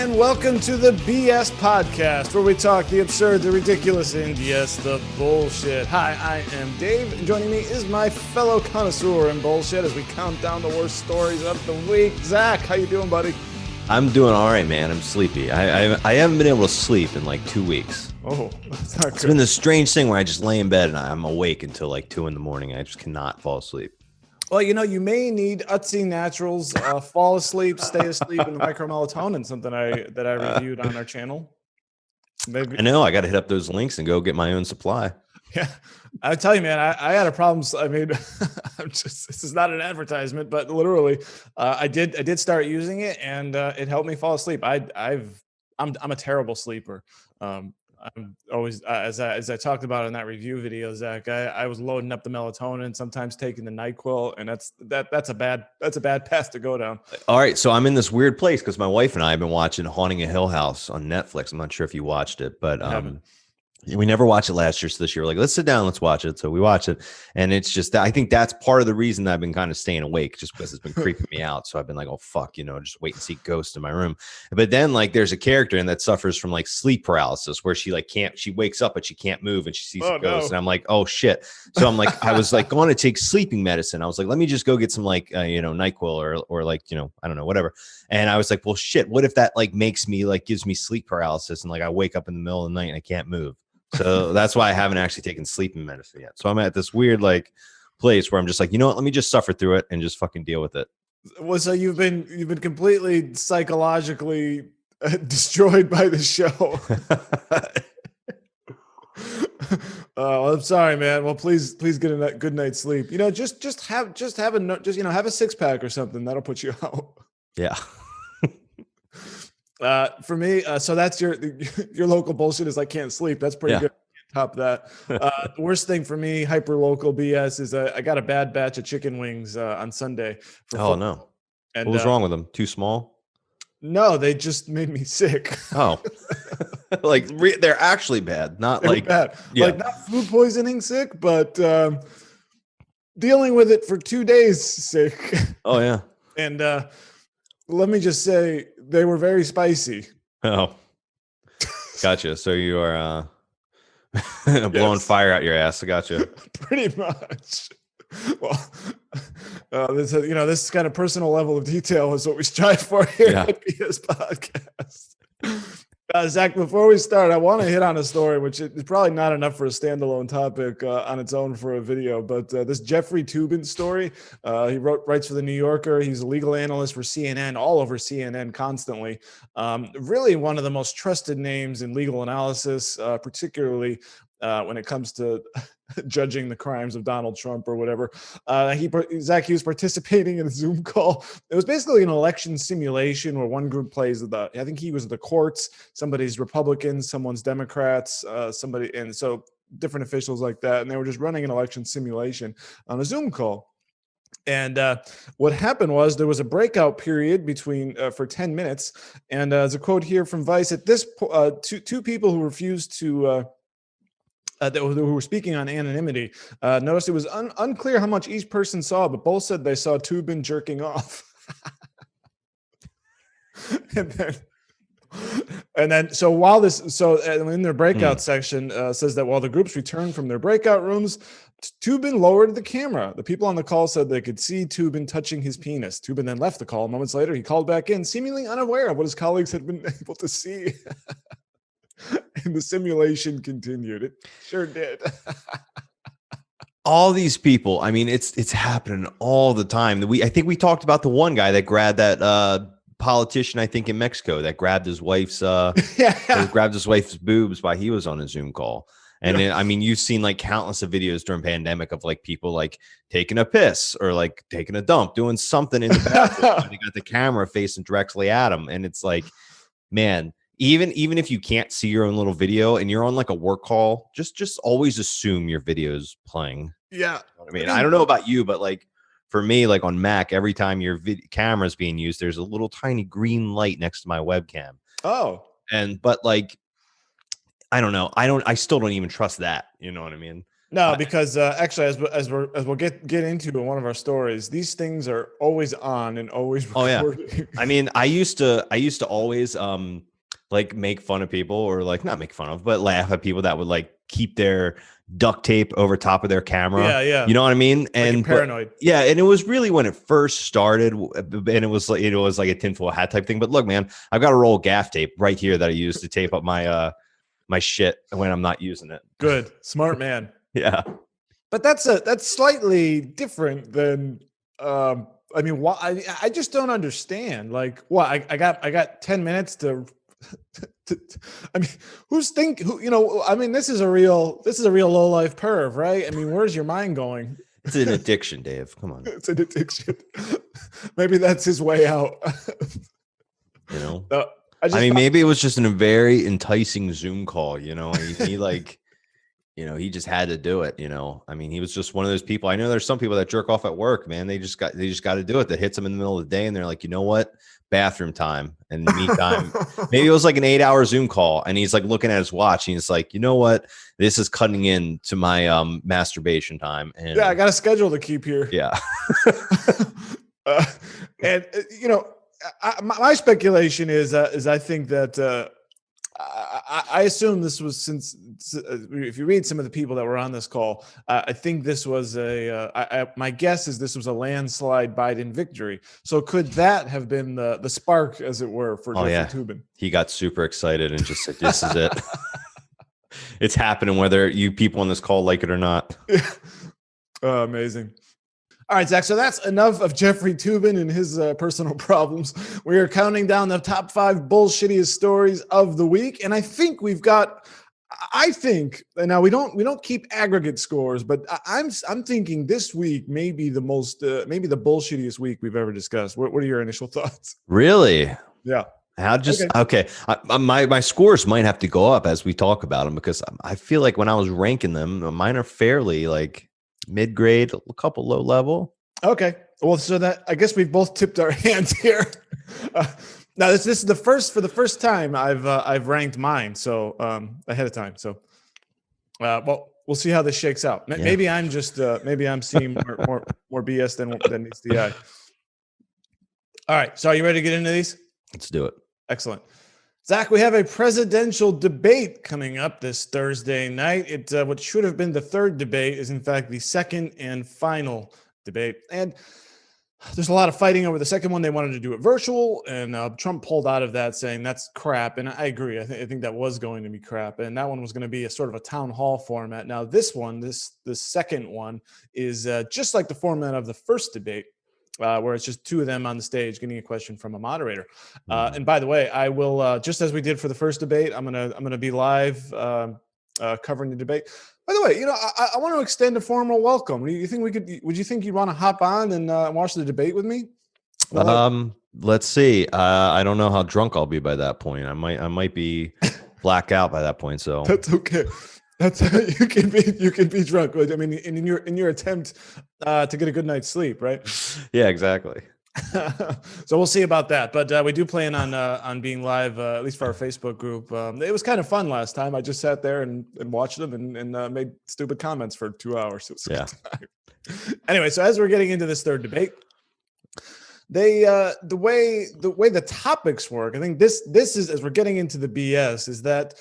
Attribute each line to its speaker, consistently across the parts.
Speaker 1: And welcome to the BS Podcast, where we talk the absurd, the ridiculous, and yes, the bullshit. Hi, I am Dave, and joining me is my fellow connoisseur in bullshit as we count down the worst stories of the week. Zach, how you doing, buddy?
Speaker 2: I'm doing all right, man. I'm sleepy. I haven't been able to sleep in like 2 weeks.
Speaker 1: Oh, that's not good.
Speaker 2: It's been this strange thing where I just lay in bed and I'm awake until like 2 in the morning. I just cannot fall asleep.
Speaker 1: Well, you may need Utsi Naturals, fall asleep, stay asleep, and micromelatonin, something that I reviewed on our channel. Maybe.
Speaker 2: I know. I got to hit up those links and go get my own supply.
Speaker 1: Yeah, I tell you, man, I had a problem. I mean, this is not an advertisement, but literally, I did start using it, and it helped me fall asleep. I'm a terrible sleeper. I'm always, as I talked about in that review video, Zach, I was loading up the melatonin, sometimes taking the NyQuil, and that's a bad path to go down.
Speaker 2: All right, so I'm in this weird place because my wife and I have been watching Haunting a Hill House on Netflix. I'm not sure if you watched it, but we never watched it last year. So this year, we're like, let's sit down, let's watch it. So we watch it, and it's just, I think that's part of the reason that I've been kind of staying awake, just because it's been creeping me out. So I've been like, oh fuck, just wait and see ghosts in my room. But then like, there's a character in that suffers from like sleep paralysis, where she wakes up but she can't move, and she sees a ghost, and I'm like, oh shit. So I'm like, I was like going to take sleeping medicine. I was like, let me just go get some like NyQuil or like I don't know, whatever. And I was like, well shit, what if that like gives me sleep paralysis, and like I wake up in the middle of the night and I can't move. So that's why I haven't actually taken sleeping medicine yet. So I'm at this weird like place where I'm just like, you know what? Let me just suffer through it and just fucking deal with it.
Speaker 1: Well, so you've been completely psychologically destroyed by the show. I'm sorry, man. Well, please get a good night's sleep. Just have a 6-pack or something that'll put you out.
Speaker 2: Yeah.
Speaker 1: For me, so that's your local bullshit is I can't sleep. That's pretty good. Top that. The worst thing for me, hyper local BS, is I got a bad batch of chicken wings on Sunday.
Speaker 2: Oh no!
Speaker 1: And,
Speaker 2: what was wrong with them? Too small?
Speaker 1: No, they just made me sick.
Speaker 2: Oh, like they're actually bad, not like
Speaker 1: bad.
Speaker 2: Yeah.
Speaker 1: Like not food poisoning sick, but dealing with it for 2 days sick.
Speaker 2: Oh yeah.
Speaker 1: And let me just say, they were very spicy.
Speaker 2: Oh, gotcha. So you are blowing fire out your ass. I gotcha.
Speaker 1: Pretty much. Well, this kind of personal level of detail is what we strive for here at BS Podcast. Zach, before we start, I want to hit on a story, which is probably not enough for a standalone topic on its own for a video, but this Jeffrey Toobin story, he writes for The New Yorker. He's a legal analyst for CNN, all over CNN constantly. Really one of the most trusted names in legal analysis, particularly when it comes to judging the crimes of Donald Trump or whatever. He was participating in a Zoom call. It was basically an election simulation where one group plays I think he was the courts, somebody's Republicans, someone's Democrats, and so different officials like that. And they were just running an election simulation on a Zoom call. And what happened was there was a breakout period between for 10 minutes. And there's a quote here from Vice. At this two people who refused to who were speaking on anonymity, noticed it was unclear how much each person saw, but both said they saw Toobin jerking off. and then, so in their breakout section says that while the groups returned from their breakout rooms, Toobin lowered the camera. The people on the call said they could see Toobin touching his penis. Toobin then left the call. Moments later, he called back in, seemingly unaware of what his colleagues had been able to see. And the simulation continued. It sure did.
Speaker 2: All these people, I mean, it's happening all the time. I think we talked about the one guy that grabbed that politician, I think in Mexico, that grabbed his wife's boobs while he was on a Zoom call. And then, I mean, you've seen like countless of videos during pandemic of like people like taking a piss or like taking a dump, doing something in the bathroom. They got the camera facing directly at them, and it's like, man. Even if you can't see your own little video and you're on like a work call, just always assume your video is playing.
Speaker 1: Yeah.
Speaker 2: I mean, I don't know about you, but like for me, like on Mac, every time your camera is being used, there's a little tiny green light next to my webcam.
Speaker 1: Oh.
Speaker 2: But like, I don't know. I still don't even trust that. You know what I mean?
Speaker 1: No, because actually, as we'll get into in one of our stories, these things are always on and always
Speaker 2: Oh yeah.
Speaker 1: recording.
Speaker 2: I mean, I used to always like make fun of people, or like not make fun of, but laugh at people that would like keep their duct tape over top of their camera.
Speaker 1: Yeah, yeah.
Speaker 2: You know what I mean?
Speaker 1: Like you're
Speaker 2: And
Speaker 1: paranoid.
Speaker 2: yeah, and it was really when it first started, and it was like a tinfoil hat type thing. But look, man, I've got a roll of gaff tape right here that I use to tape up my my shit when I'm not using it.
Speaker 1: Good, smart man.
Speaker 2: Yeah.
Speaker 1: But that's slightly different than I mean, why I just don't understand. Like, what I got 10 minutes to, I mean, I mean, this is a real low life perv, right? I mean, where's your mind going?
Speaker 2: It's an addiction, Dave. Come on.
Speaker 1: It's an addiction. Maybe that's his way out.
Speaker 2: You know,
Speaker 1: I
Speaker 2: mean, maybe it was just in a very enticing Zoom call, you know, he like, you know, he just had to do it, you know. I mean, he was just one of those people. I know there's some people that jerk off at work, man. They just got to do it. That hits them in the middle of the day and they're like, you know what? Bathroom time and me time. Maybe it was like an 8-hour Zoom call and he's like looking at his watch and he's like, you know what? This is cutting in to my masturbation time. And
Speaker 1: yeah, I got a schedule to keep here.
Speaker 2: Yeah.
Speaker 1: And you know, my speculation is I think that I assume this was, since if you read some of the people that were on this call, I think this was my guess is this was a landslide Biden victory. So could that have been the spark, as it were, for Jeffrey Toobin?
Speaker 2: He got super excited and just said, this is it. It's happening whether you people on this call like it or not.
Speaker 1: Amazing. All right, Zach. So that's enough of Jeffrey Toobin and his personal problems. We are counting down the top 5 bullshittiest stories of the week, and I think we've got. I think now we don't keep aggregate scores, but I'm thinking this week may be the most maybe the bullshittiest week we've ever discussed. What are your initial thoughts?
Speaker 2: Really?
Speaker 1: Yeah.
Speaker 2: Okay. My scores might have to go up as we talk about them, because I feel like when I was ranking them, mine are fairly like mid-grade, a couple low level.
Speaker 1: Okay. Well, so that I guess we've both tipped our hands here. Now this is the first time I've ranked mine, so ahead of time. So, well, we'll see how this shakes out. Maybe I'm just maybe I'm seeing more BS than meets the eye. All right. So are you ready to get into these?
Speaker 2: Let's do it.
Speaker 1: Excellent. Zach, we have a presidential debate coming up this Thursday night. What should have been the third debate is, in fact, the second and final debate. And there's a lot of fighting over the second one. They wanted to do it virtual, and Trump pulled out of that, saying that's crap. And I agree. I think that was going to be crap. And that one was going to be a sort of a town hall format. Now, this one, this second one, is just like the format of the first debate. Where it's just two of them on the stage getting a question from a moderator. And by the way, I will just as we did for the first debate, I'm gonna be live covering the debate. By the way, you know, I want to extend a formal welcome. Would you think you'd want to hop on and watch the debate with me?
Speaker 2: Let's see. I don't know how drunk I'll be by that point. I might be blacked out by that point. So
Speaker 1: that's okay. That's you can be drunk. I mean, in your attempt to get a good night's sleep, right?
Speaker 2: Yeah, exactly.
Speaker 1: So we'll see about that. But we do plan on being live, at least for our Facebook group. It was kind of fun last time. I just sat there and watched them and made stupid comments for 2 hours. It was a good time. Anyway, so as we're getting into this third debate, the way the topics work, I think this is, as we're getting into the BS, is that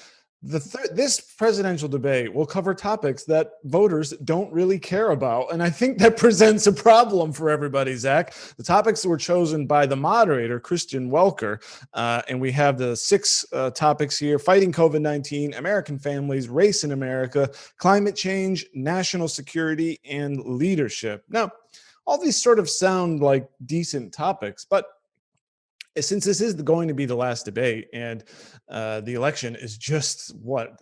Speaker 1: this presidential debate will cover topics that voters don't really care about. And I think that presents a problem for everybody, Zach. The topics were chosen by the moderator, Christian Welker. And we have the 6 topics here: fighting COVID-19, American families, race in America, climate change, national security, and leadership. Now, all these sort of sound like decent topics, but since this is going to be the last debate and the election is just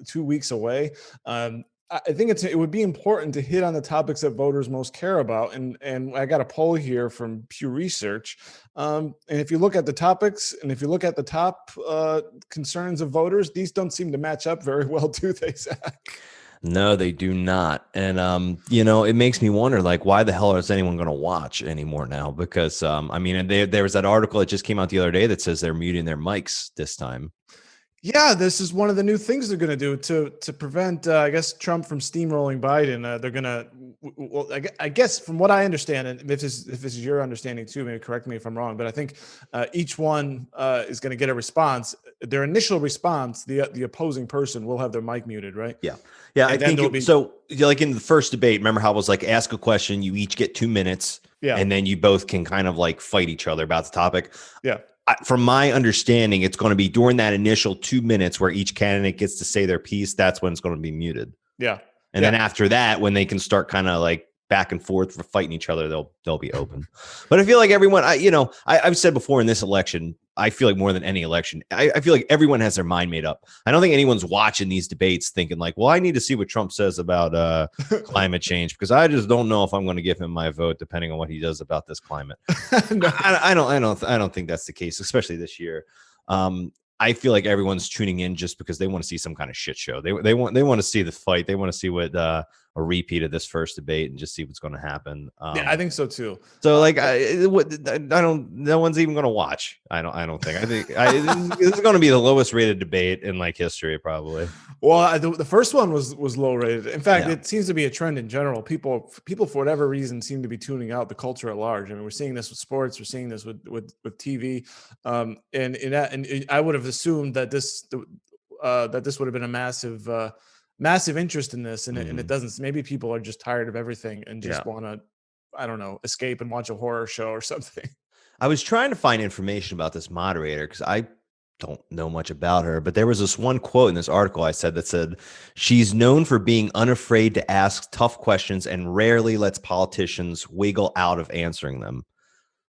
Speaker 1: 2 weeks away, I think it would be important to hit on the topics that voters most care about. And I got a poll here from Pew Research. And if you look at the topics and if you look at the top concerns of voters, these don't seem to match up very well, do they, Zach?
Speaker 2: No, they do not. And, you know, it makes me wonder, like, why the hell is anyone going to watch anymore now? Because, I mean, there was that article that just came out the other day that says they're muting their mics this time.
Speaker 1: Yeah, this is one of the new things they're going to do to prevent, I guess, Trump from steamrolling Biden. They're going to, well, I guess, from what I understand, and if this is your understanding too, maybe correct me if I'm wrong, but I think each one is going to get a response. Their initial response, the opposing person will have their mic muted, right?
Speaker 2: Yeah. Yeah.
Speaker 1: And
Speaker 2: I
Speaker 1: then
Speaker 2: think so. Like in the first debate, remember how it was like ask a question, you each get 2 minutes,
Speaker 1: yeah,
Speaker 2: and then you both can kind of like fight each other about the topic.
Speaker 1: yeah.
Speaker 2: From my understanding, it's going to be during that initial 2 minutes where each candidate gets to say their piece. That's when it's going to be muted.
Speaker 1: Yeah.
Speaker 2: And then after that, when they can start kind of like back and forth for fighting each other, they'll be open. But I feel like everyone, I've said before in this election, I feel like more than any election, I feel like everyone has their mind made up. I don't think anyone's watching these debates thinking like, well, I need to see what Trump says about climate change, because I just don't know if I'm going to give him my vote depending on what he does about this climate. No. I don't think that's the case, especially this year. I feel like everyone's tuning in just because they want to see some kind of shit show. They want to see the fight. They want to see what a repeat of this first debate and just see what's going to happen.
Speaker 1: Yeah, I think so too.
Speaker 2: So like, I don't. No one's even going to watch. I don't think. I think this is going to be the lowest rated debate in like history, probably.
Speaker 1: Well, the first one was low rated. In fact, it seems to be a trend in general. People for whatever reason seem to be tuning out the culture at large. I mean, we're seeing this with sports. We're seeing this with TV. And I would have assumed that this would have been a massive interest in this, and it doesn't. Maybe people are just tired of everything and just want to, I don't know, escape and watch a horror show or something.
Speaker 2: I was trying to find information about this moderator because I don't know much about her, but there was this one quote in this article I said that said, she's known for being unafraid to ask tough questions and rarely lets politicians wiggle out of answering them.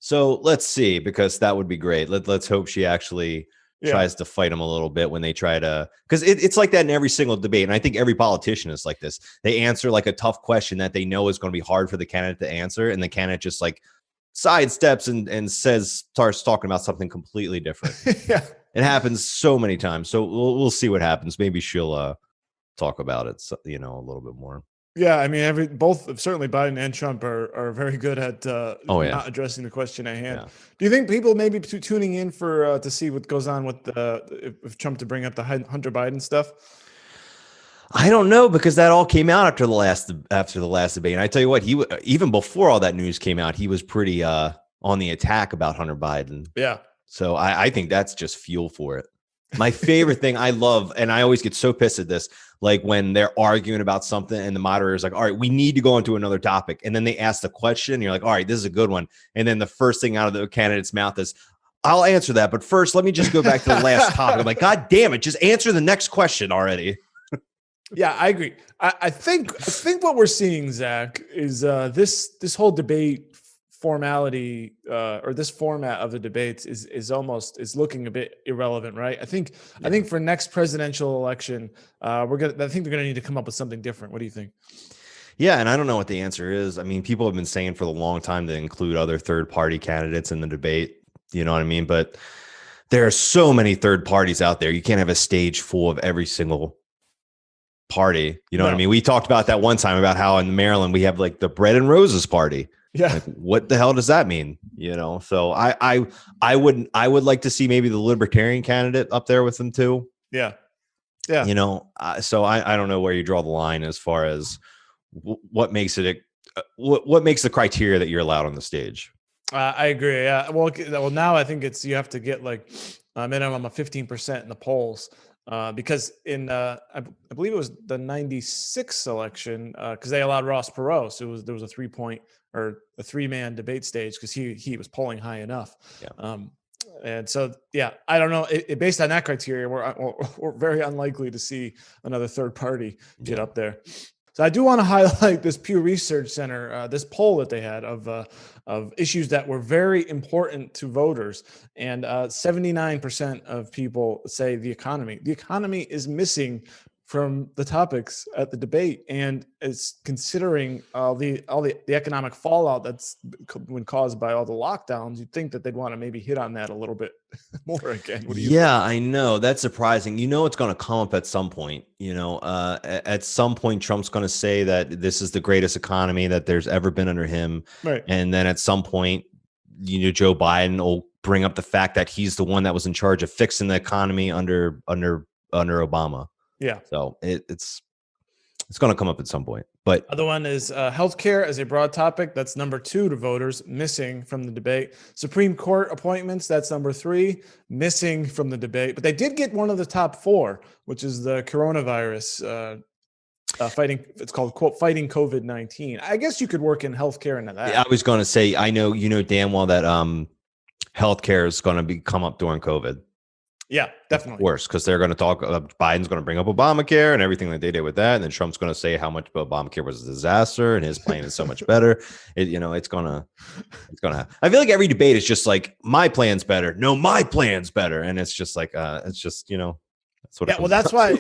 Speaker 2: So let's see, because that would be great. Let's hope she actually tries to fight them a little bit when they try to, because it's like that in every single debate. And I think every politician is like this. They answer like a tough question that they know is going to be hard for the candidate to answer. And the candidate just like sidesteps and starts talking about something completely different.
Speaker 1: Yeah.
Speaker 2: It happens so many times. So we'll see what happens. Maybe she'll talk about it, a little bit more.
Speaker 1: Yeah, I mean, both certainly Biden and Trump are very good at not addressing the question at hand. Yeah. Do you think people may be tuning in for to see what goes on with if Trump to bring up the Hunter Biden stuff?
Speaker 2: I don't know, because that all came out after the last debate. And I tell you what, even before all that news came out, he was pretty on the attack about Hunter Biden.
Speaker 1: Yeah.
Speaker 2: So I think that's just fuel for it. My favorite thing I love, and I always get so pissed at this, like when they're arguing about something and the moderator's like, all right, we need to go into another topic. And then they ask the question, and you're like, all right, this is a good one. And then the first thing out of the candidate's mouth is, I'll answer that, but first let me just go back to the last topic. I'm like, God damn it, just answer the next question already.
Speaker 1: Yeah, I agree. I think what we're seeing, Zach, is this whole debate formality or this format of the debates is looking a bit irrelevant, right? I think for next presidential election, I think they're gonna need to come up with something different. What do you think?
Speaker 2: Yeah, and I don't know what the answer is. I mean, people have been saying for a long time to include other third-party candidates in the debate. You know what I mean? But there are so many third parties out there. You can't have a stage full of every single party. You know what I mean? We talked about that one time about how in Maryland we have like the bread and roses party.
Speaker 1: Yeah.
Speaker 2: Like, what the hell does that mean? So I would like to see maybe the libertarian candidate up there with them too.
Speaker 1: Yeah. Yeah.
Speaker 2: So I don't know where you draw the line as far as what makes it what makes the criteria that you're allowed on the stage.
Speaker 1: I agree. Yeah. Well, now I think you have to get like a minimum of 15% in the polls. Because in I believe it was the 96 election, because they allowed Ross Perot, so there was a 3-point or a 3-man debate stage because he was polling high enough.
Speaker 2: Yeah.
Speaker 1: And so I don't know. Based on that criteria, we're very unlikely to see another third party get up there. So I do want to highlight this Pew Research Center, this poll that they had of issues that were very important to voters. And 79% of people say the economy. The economy is missing from the topics at the debate, and it's considering all the economic fallout that's been caused by all the lockdowns. You'd think that they'd want to maybe hit on that a little bit more again. What do you think?
Speaker 2: I know that's surprising. It's going to come up at some point. At some point, Trump's going to say that this is the greatest economy that there's ever been under him,
Speaker 1: right?
Speaker 2: And then at some point, Joe Biden will bring up the fact that he's the one that was in charge of fixing the economy under Obama.
Speaker 1: Yeah.
Speaker 2: So it's going to come up at some point. But
Speaker 1: other one is healthcare as a broad topic. That's number 2 to voters, missing from the debate. Supreme Court appointments. That's number 3, missing from the debate. But they did get one of the top 4, which is the coronavirus fighting. It's called, quote, fighting COVID-19. I guess you could work in healthcare into that.
Speaker 2: I was going to say, I know, damn well that healthcare is going to come up during COVID.
Speaker 1: Yeah, definitely.
Speaker 2: Of course, because they're going to talk. Biden's going to bring up Obamacare and everything that they did with that, and then Trump's going to say how much Obamacare was a disaster and his plan is so much better. It's gonna. I feel like every debate is just like, my plan's better. No, my plan's better, and it's just like it's just that's what.
Speaker 1: Yeah, well, that's why.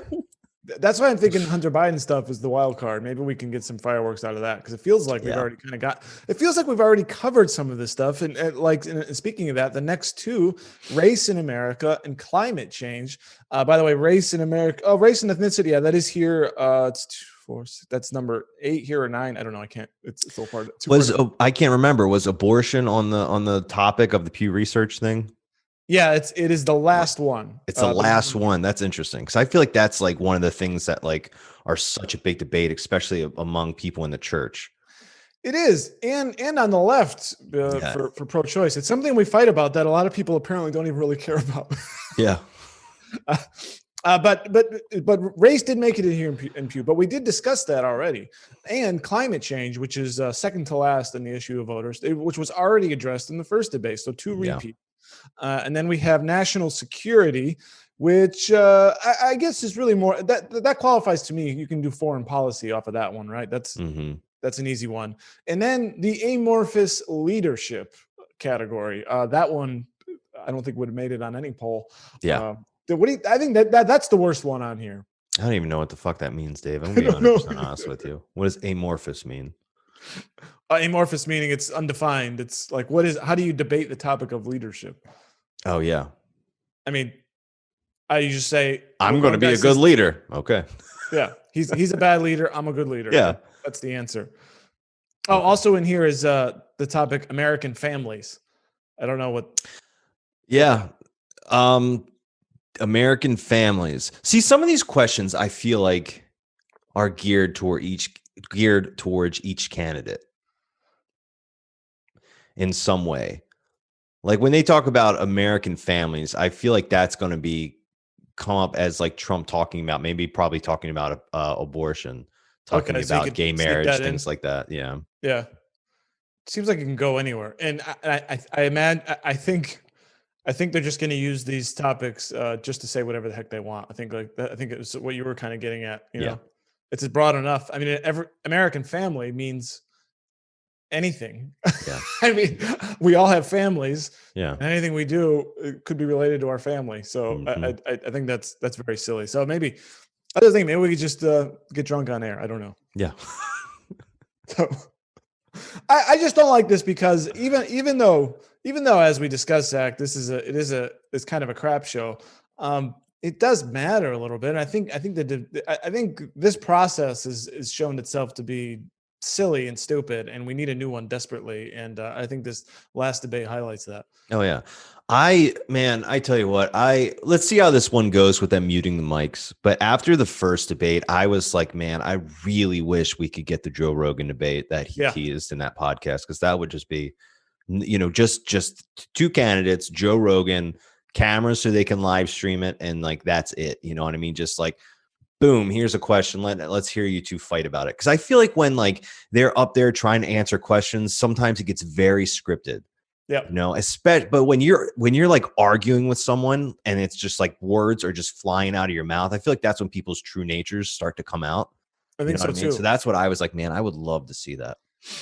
Speaker 1: That's why I'm thinking Hunter Biden stuff is the wild card. Maybe we can get some fireworks out of that, because it feels like we've already it feels like we've already covered some of this stuff. And speaking of that, the next 2, race in America and climate change. By the way, race in America, race and ethnicity. Yeah, that is here. It's 2, 4, 6, that's number 8 here or 9. I don't know. I can't. It's so far.
Speaker 2: I can't remember. Was abortion on the topic of the Pew Research thing?
Speaker 1: Yeah, it is the last one.
Speaker 2: It's the last one. That's interesting, because I feel like that's like one of the things that like are such a big debate, especially among people in the church.
Speaker 1: It is, and on the left for pro-choice. It's something we fight about that a lot of people apparently don't even really care about.
Speaker 2: Yeah.
Speaker 1: But race did make it in here in Pew, but we did discuss that already. And climate change, which is second to last in the issue of voters, which was already addressed in the first debate. So 2 repeat. And then we have national security, which I guess is really more that qualifies to me. You can do foreign policy off of that one, right? That's an easy one. And then the amorphous leadership category, that one I don't think would have made it on any poll.
Speaker 2: Yeah.
Speaker 1: I think that's the worst one on here.
Speaker 2: I don't even know what the fuck that means, Dave. I'm gonna be 100% honest with you. What does amorphous mean?
Speaker 1: Amorphous meaning it's undefined. It's like, how do you debate the topic of leadership?
Speaker 2: Oh yeah.
Speaker 1: I mean, you just say,
Speaker 2: I'm going to be a good leader. Okay.
Speaker 1: Yeah. He's a bad leader. I'm a good leader.
Speaker 2: Yeah.
Speaker 1: That's the answer. Oh, also in here is the topic American families. I don't know what.
Speaker 2: Yeah. American families. See, some of these questions I feel like are geared towards each candidate in some way. Like when they talk about American families, I feel like that's going to come up as like Trump probably talking about abortion, talking about gay marriage, things like that. Yeah.
Speaker 1: Yeah. Seems like it can go anywhere. And I think they're just going to use these topics just to say whatever the heck they want. I think it was what you were kind of getting at. You know, it's broad enough. I mean, every American family means anything.
Speaker 2: Yeah.
Speaker 1: I mean, we all have families.
Speaker 2: Yeah.
Speaker 1: And anything we do could be related to our family. So I think that's very silly. So maybe maybe we could just get drunk on air. I don't know.
Speaker 2: Yeah.
Speaker 1: So I just don't like this, because even though as we discussed, Zach, it's kind of a crap show. It does matter a little bit. And I think this process has shown itself to be silly and stupid, and we need a new one desperately. And I think this last debate highlights that.
Speaker 2: Oh yeah. I tell you what, let's see how this one goes with them muting the mics. But after the first debate, I was like, man, I really wish we could get the Joe Rogan debate that he teased in that podcast, because that would just be, just 2 candidates, Joe Rogan, cameras so they can live stream it, and like that's it. You know what I mean? Just like, boom, here's a question. Let's hear you 2 fight about it. Because I feel like when like they're up there trying to answer questions, sometimes it gets very scripted.
Speaker 1: Yeah.
Speaker 2: But when you're like arguing with someone and it's just like words are just flying out of your mouth, I feel like that's when people's true natures start to come out.
Speaker 1: I think so too.
Speaker 2: So that's what I was like, man, I would love to see that.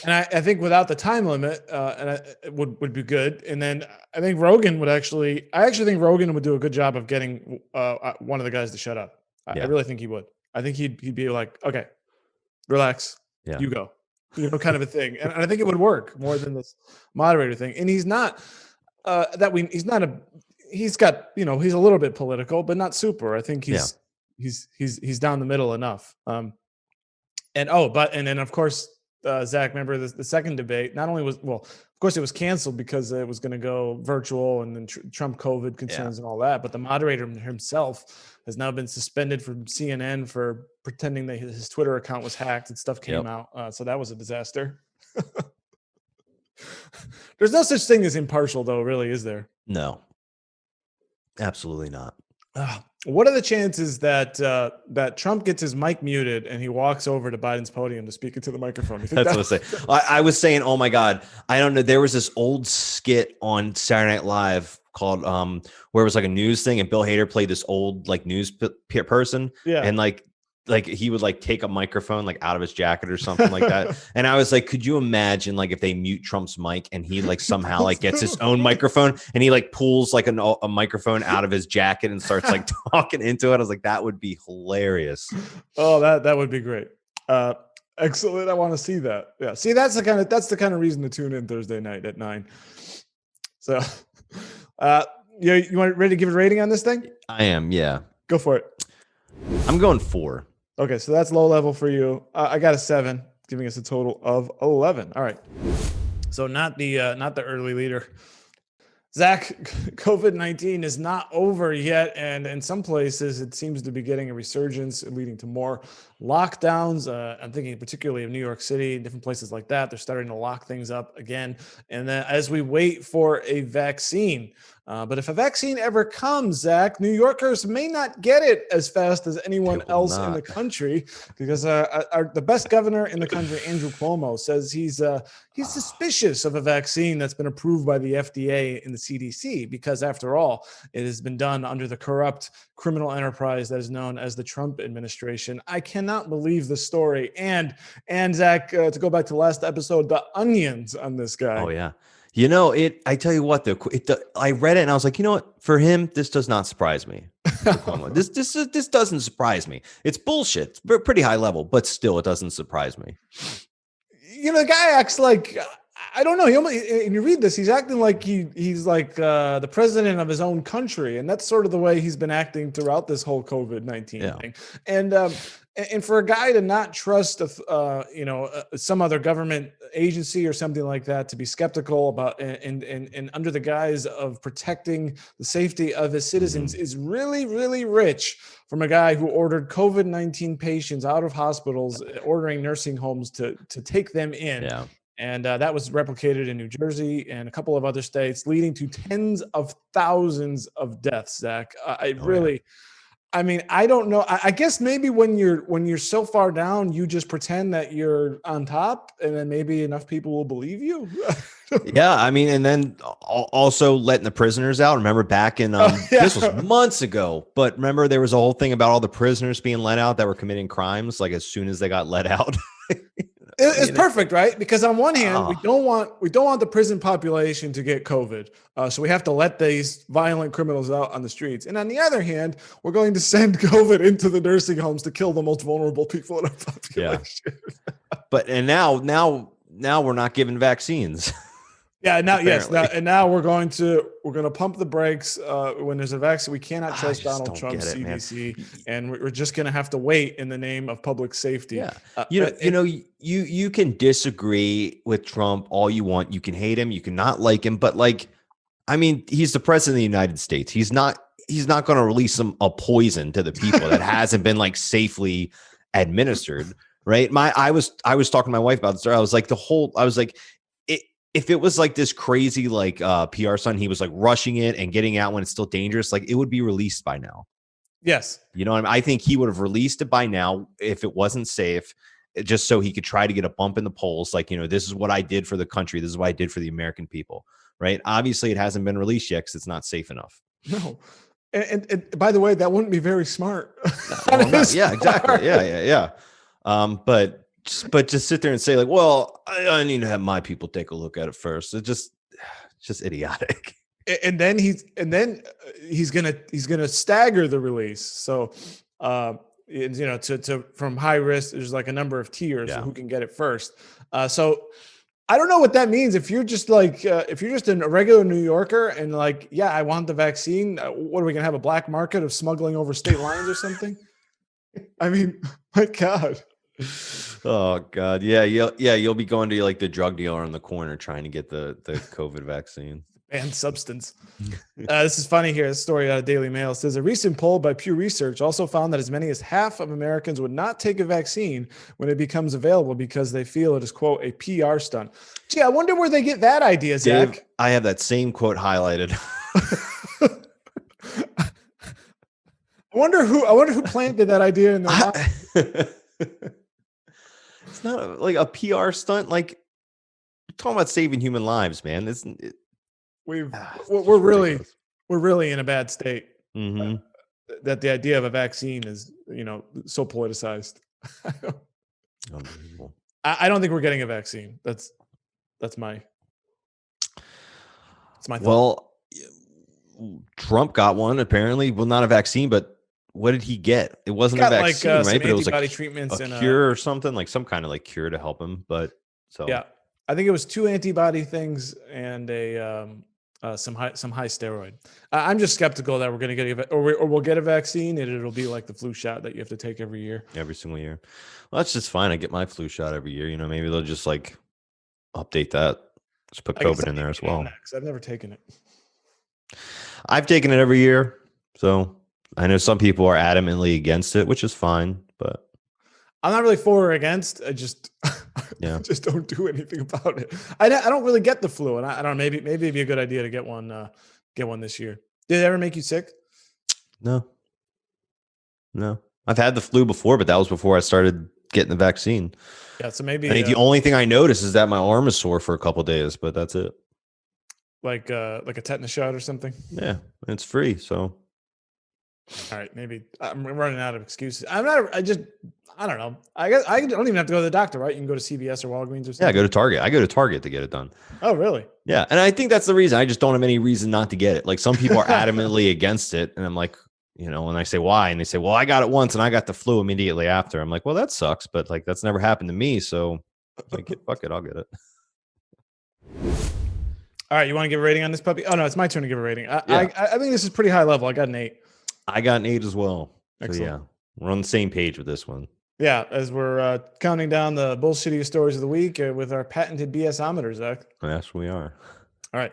Speaker 1: And I think without the time limit, it would be good. And then I think Rogan would actually do a good job of getting one of the guys to shut up. I really think he would. I think he'd be like, okay, relax, you go. Kind of a thing. And I think it would work more than this moderator thing. And he's not he's got, he's a little bit political, but not super. I think he's down the middle enough. And then of course Zach, remember the second debate, not only of course it was canceled because it was going to go virtual and then Trump COVID concerns and all that, but the moderator himself has now been suspended from CNN for pretending that his Twitter account was hacked and stuff came out. So that was a disaster. There's no such thing as impartial, though, really, is there?
Speaker 2: No, absolutely not.
Speaker 1: What are the chances that that Trump gets his mic muted and he walks over to Biden's podium to speak into the microphone? You think
Speaker 2: That's what I say. I was saying, oh my God, I don't know. There was this old skit on Saturday Night Live called where it was like a news thing, and Bill Hader played this old like news person, and like he would like take a microphone like out of his jacket or something like that. And I was like, could you imagine like if they mute Trump's mic and he like somehow like gets his own microphone and he like pulls like a microphone out of his jacket and starts like talking into it? I was like, that would be hilarious.
Speaker 1: Oh, that would be great. Excellent. I want to see that. Yeah. See, that's the kind of reason to tune in Thursday night at 9. So, you want ready to give a rating on this thing?
Speaker 2: I am. Yeah.
Speaker 1: Go for it.
Speaker 2: I'm going 4.
Speaker 1: Okay, so that's low level for you. I got a 7, giving us a total of 11. All right. So not the early leader. Zach, COVID-19 is not over yet, and in some places it seems to be getting a resurgence, leading to more lockdowns. I'm thinking particularly of New York City, different places like that. They're starting to lock things up again, and then as we wait for a vaccine. But if a vaccine ever comes, Zach, New Yorkers may not get it as fast as anyone else in the country, because the best governor in the country, Andrew Cuomo, says he's suspicious of a vaccine that's been approved by the FDA and the CDC, because after all, it has been done under the corrupt criminal enterprise that is known as the Trump administration. I cannot believe the story. And Zach, to go back to last episode, the onions on this guy.
Speaker 2: Oh yeah. You know, I tell you what, I read it and I was like, you know what? For him, this does not surprise me. This doesn't surprise me. It's bullshit. It's pretty high level, but still, it doesn't surprise me.
Speaker 1: You know, the guy acts like, I don't know. And you read this, he's acting like he's like the president of his own country, and that's sort of the way he's been acting throughout this whole COVID-19 thing. And for a guy to not trust, some other government agency or something like that, to be skeptical about and under the guise of protecting the safety of his citizens is really, really rich from a guy who ordered COVID-19 patients out of hospitals, ordering nursing homes to take them in. Yeah. And that was replicated in New Jersey and a couple of other states, leading to tens of thousands of deaths, Zach. I mean, I don't know. I guess maybe when you're so far down, you just pretend that you're on top, and then maybe enough people will believe you.
Speaker 2: Yeah, I mean, and then also letting the prisoners out. Remember back in this was months ago, but remember there was a whole thing about all the prisoners being let out that were committing crimes, like as soon as they got let out.
Speaker 1: It's perfect, right? Because on one hand, we don't want the prison population to get COVID, so we have to let these violent criminals out on the streets. And on the other hand, we're going to send COVID into the nursing homes to kill the most vulnerable people in our population.
Speaker 2: Yeah. But now we're not giving vaccines.
Speaker 1: Yeah, now we're going to pump the brakes when there's a vaccine. We cannot trust Donald Trump's CDC, and we're just going to have to wait in the name of public safety.
Speaker 2: Yeah, you can disagree with Trump all you want. You can hate him, you can not like him, but I mean, he's the president of the United States. He's not going to release a poison to the people that hasn't been safely administered, right? I was talking to my wife about this. I was like, if it was this crazy PR stunt, he was rushing it and getting out when it's still dangerous, it would be released by now.
Speaker 1: Yes.
Speaker 2: You know what I mean? I think he would have released it by now if it wasn't safe, just so he could try to get a bump in the polls. This is what I did for the country. This is what I did for the American people. Right. Obviously, it hasn't been released yet because it's not safe enough.
Speaker 1: No. And by the way, that wouldn't be very smart.
Speaker 2: Yeah, exactly. Yeah. But just sit there and say I need to have my people take a look at it first. It's just idiotic.
Speaker 1: And then he's gonna stagger the release. So, from high risk, there's a number of tiers of who can get it first. So I don't know what that means. If you're just if you're just a regular New Yorker and I want the vaccine, what are we gonna have, a black market of smuggling over state lines or something? I mean, my God.
Speaker 2: Oh God. Yeah. You'll be going to like the drug dealer in the corner trying to get the COVID vaccine.
Speaker 1: Banned substance. This is funny here. This story out of Daily Mail says a recent poll by Pew Research also found that as many as half of Americans would not take a vaccine when it becomes available because they feel it is, quote, a PR stunt. Gee, I wonder where they get that idea, Zach.
Speaker 2: Dave, I have that same quote highlighted.
Speaker 1: I wonder who planted that idea in their mind.
Speaker 2: It's not like a PR stunt. Like, we're talking about saving human lives, man.
Speaker 1: We're really in a bad state.
Speaker 2: Mm-hmm.
Speaker 1: That the idea of a vaccine is, so politicized.
Speaker 2: Unbelievable.
Speaker 1: I don't think we're getting a vaccine. That's my thought.
Speaker 2: Well, Trump got one apparently. Well, not a vaccine, but what did he get? It wasn't a vaccine, right? But it was like
Speaker 1: treatments
Speaker 2: a cure or something, like some kind of like cure to help him. But so
Speaker 1: yeah, I think it was 2 antibody things and some high steroid. I'm just skeptical that we're going to get or we'll get a vaccine and it'll be like the flu shot that you have to take every
Speaker 2: single year. Well, that's just fine. I get my flu shot every year. Maybe they'll just like update that. Just put COVID in there as well.
Speaker 1: I've never taken it.
Speaker 2: I've taken it every year, so I know some people are adamantly against it, which is fine. But
Speaker 1: I'm not really for or against. I just just don't do anything about it. I don't really get the flu, and I don't know. Maybe it'd be a good idea to get one this year. Did it ever make you sick?
Speaker 2: No. I've had the flu before, but that was before I started getting the vaccine.
Speaker 1: Yeah, so maybe
Speaker 2: I think the only thing I notice is that my arm is sore for a couple of days, but that's it.
Speaker 1: Like a tetanus shot or something.
Speaker 2: Yeah, it's free, so.
Speaker 1: All right, maybe I'm running out of excuses. I don't know. I guess I don't even have to go to the doctor, right? You can go to CVS or Walgreens or something.
Speaker 2: Yeah, go to Target. I go to Target to get it done.
Speaker 1: Oh, really?
Speaker 2: Yeah, and I think that's the reason. I just don't have any reason not to get it. Like some people are adamantly against it, and I'm like, and I say why, and they say, well, I got it once and I got the flu immediately after. I'm like, well, that sucks, but like that's never happened to me, so like, fuck it, I'll get it.
Speaker 1: All right, you want to give a rating on this puppy? Oh no, it's my turn to give a rating. I think this is pretty high level. I got an 8.
Speaker 2: I got an 8 as well.
Speaker 1: Excellent.
Speaker 2: So yeah, we're on the same page with this one.
Speaker 1: Yeah, as we're counting down the bullshitty stories of the week with our patented BS-ometer, Zach.
Speaker 2: Yes, we are.
Speaker 1: All right.